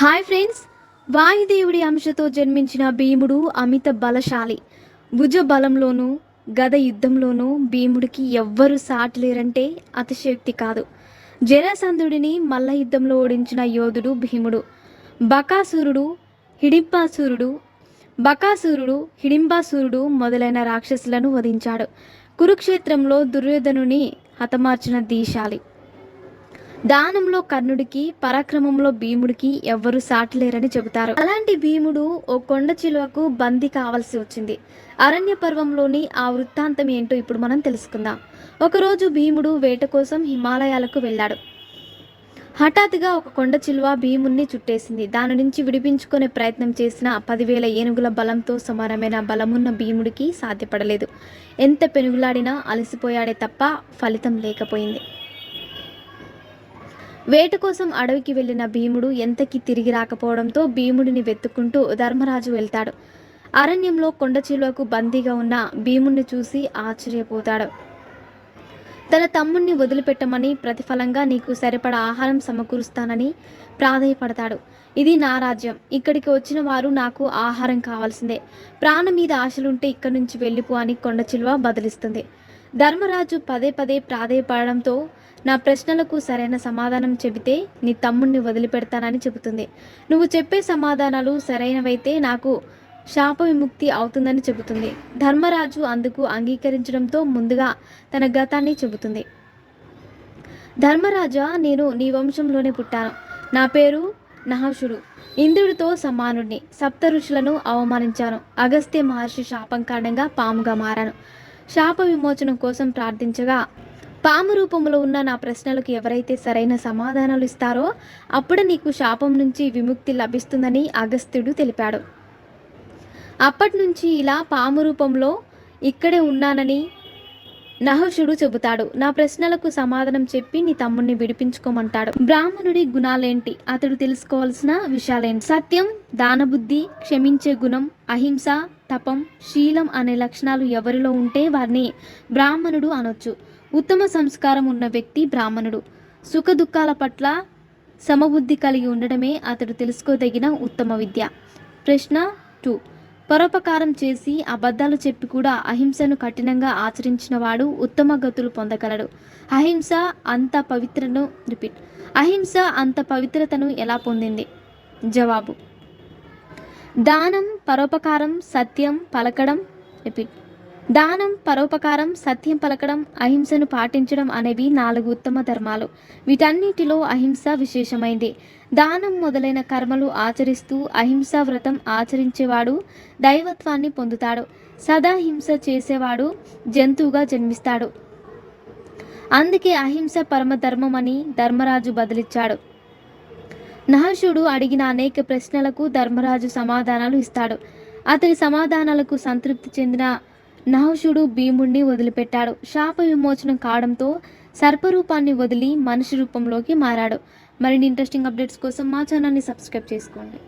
Hi friends, వాయుదేవుడి అంశతో జన్మించిన భీముడు అమిత బలశాలి. భుజ బలంలోనూ గద యుద్ధంలోనూ భీముడికి ఎవ్వరూ సాటిలేరంటే అతిశయోక్తి కాదు. జరాసంధుడిని మల్ల యుద్ధంలో ఓడించిన యోధుడు భీముడు. బకాసురుడు హిడింబాసురుడు మొదలైన రాక్షసులను వధించాడు. కురుక్షేత్రంలో దుర్యోధనుని హతమార్చిన దీశాలి. దానంలో కర్ణుడికి, పరాక్రమంలో భీముడికి ఎవ్వరూ సాటిలేరని చెబుతారు. అలాంటి భీముడు ఓ కొండ చిలువకు బందీ కావాల్సి వచ్చింది. అరణ్య పర్వంలోని ఆ వృత్తాంతం ఏంటో ఇప్పుడు మనం తెలుసుకుందాం. ఒకరోజు భీముడు వేట కోసం హిమాలయాలకు వెళ్ళాడు. హఠాత్తుగా ఒక కొండ చిలువ భీముణ్ణి చుట్టేసింది. దాని నుంచి విడిపించుకునే ప్రయత్నం చేసిన 10,000 ఏనుగుల బలంతో సమానమైన బలమున్న భీముడికి సాధ్యపడలేదు. ఎంత పెనుగులాడినా అలసిపోయాడే తప్ప ఫలితం లేకపోయింది. వేట కోసం అడవికి వెళ్ళిన భీముడు ఎంతకీ తిరిగి రాకపోవడంతో భీముడిని వెతుక్కుంటూ ధర్మరాజు వెళ్తాడు. అరణ్యంలో కొండ చిలువకు బందీగా ఉన్న భీముడిని చూసి ఆశ్చర్యపోతాడు. తన తమ్ముణ్ణి వదిలిపెట్టమని, ప్రతిఫలంగా నీకు సరిపడా ఆహారం సమకూరుస్తానని ప్రాధేయపడతాడు. ఇది నా రాజ్యం, ఇక్కడికి వచ్చిన వారు నాకు ఆహారం కావాల్సిందే. ప్రాణం మీద ఆశలుంటే ఇక్కడి నుంచి వెళ్ళిపో అని కొండ చిలువ బదిలిస్తుంది. ధర్మరాజు పదే పదే ప్రాధేయపడడంతో నా ప్రశ్నలకు సరైన సమాధానం చెబితే నీ తమ్ముణ్ణి వదిలిపెడతానని చెబుతుంది. నువ్వు చెప్పే సమాధానాలు సరైనవైతే నాకు శాప విముక్తి అవుతుందని చెబుతుంది. ధర్మరాజు అందుకు అంగీకరించడంతో ముందుగా తన గతాన్ని చెబుతుంది. ధర్మరాజా, నేను నీ వంశంలోనే పుట్టాను. నా పేరు నహషుడు. ఇంద్రుడితో సమానుడిని. సప్త ఋషులను అవమానించాను. అగస్త్య మహర్షి శాపం కారణంగా పాముగా మారాను. శాప విమోచనం కోసం ప్రార్థించగా పాము రూపంలో ఉన్న నా ప్రశ్నలకు ఎవరైతే సరైన సమాధానాలు ఇస్తారో అప్పుడే నీకు శాపం నుంచి విముక్తి లభిస్తుందని అగస్త్యుడు తెలిపాడు. అప్పటి నుంచి ఇలా పాము రూపంలో ఇక్కడే ఉన్నానని నహుషుడు చెబుతాడు. నా ప్రశ్నలకు సమాధానం చెప్పి నీ తమ్ముడిని విడిపించుకోమంటాడు. బ్రాహ్మణుడి గుణాలేంటి, అతడు తెలుసుకోవాల్సిన విషయాలేంటి? సత్యం, దానబుద్ధి, క్షమించే గుణం, అహింస, తపం, శీలం అనే లక్షణాలు ఎవరిలో ఉంటే వారిని బ్రాహ్మణుడు అనొచ్చు. ఉత్తమ సంస్కారం ఉన్న వ్యక్తి బ్రాహ్మణుడు. సుఖ దుఃఖాల పట్ల సమబుద్ధి కలిగి ఉండడమే అతడు తెలుసుకోదగిన ఉత్తమ విద్య. ప్రశ్న 2. పరోపకారం చేసి అబద్ధాలు చెప్పి కూడా అహింసను కఠినంగా ఆచరించిన వాడు ఉత్తమ గతులు పొందగలడు. అహింస అంత పవిత్రతను ఎలా పొందింది? జవాబు: దానం, పరోపకారం, సత్యం పలకడం అహింసను పాటించడం అనేవి 4 ఉత్తమ ధర్మాలు. వీటన్నిటిలో అహింస విశేషమైంది. దానం మొదలైన కర్మలు ఆచరిస్తూ అహింసా వ్రతం ఆచరించేవాడు దైవత్వాన్ని పొందుతాడు. సదా హింస చేసేవాడు జంతువుగా జన్మిస్తాడు. అందుకే అహింస పరమధర్మం అని ధర్మరాజు బదిలిచ్చాడు. నహషుడు అడిగిన అనేక ప్రశ్నలకు ధర్మరాజు సమాధానాలు ఇస్తాడు. అతడి సమాధానాలకు సంతృప్తి చెందిన నహషుడు భీముడిని వదిలిపెట్టాడు. శాప విమోచనం కావడంతో సర్పరూపాన్ని వదిలి మనిషి రూపంలోకి మారాడు. మరిన్ని ఇంట్రెస్టింగ్ అప్డేట్స్ కోసం మా ఛానల్ని సబ్స్క్రైబ్ చేసుకోండి.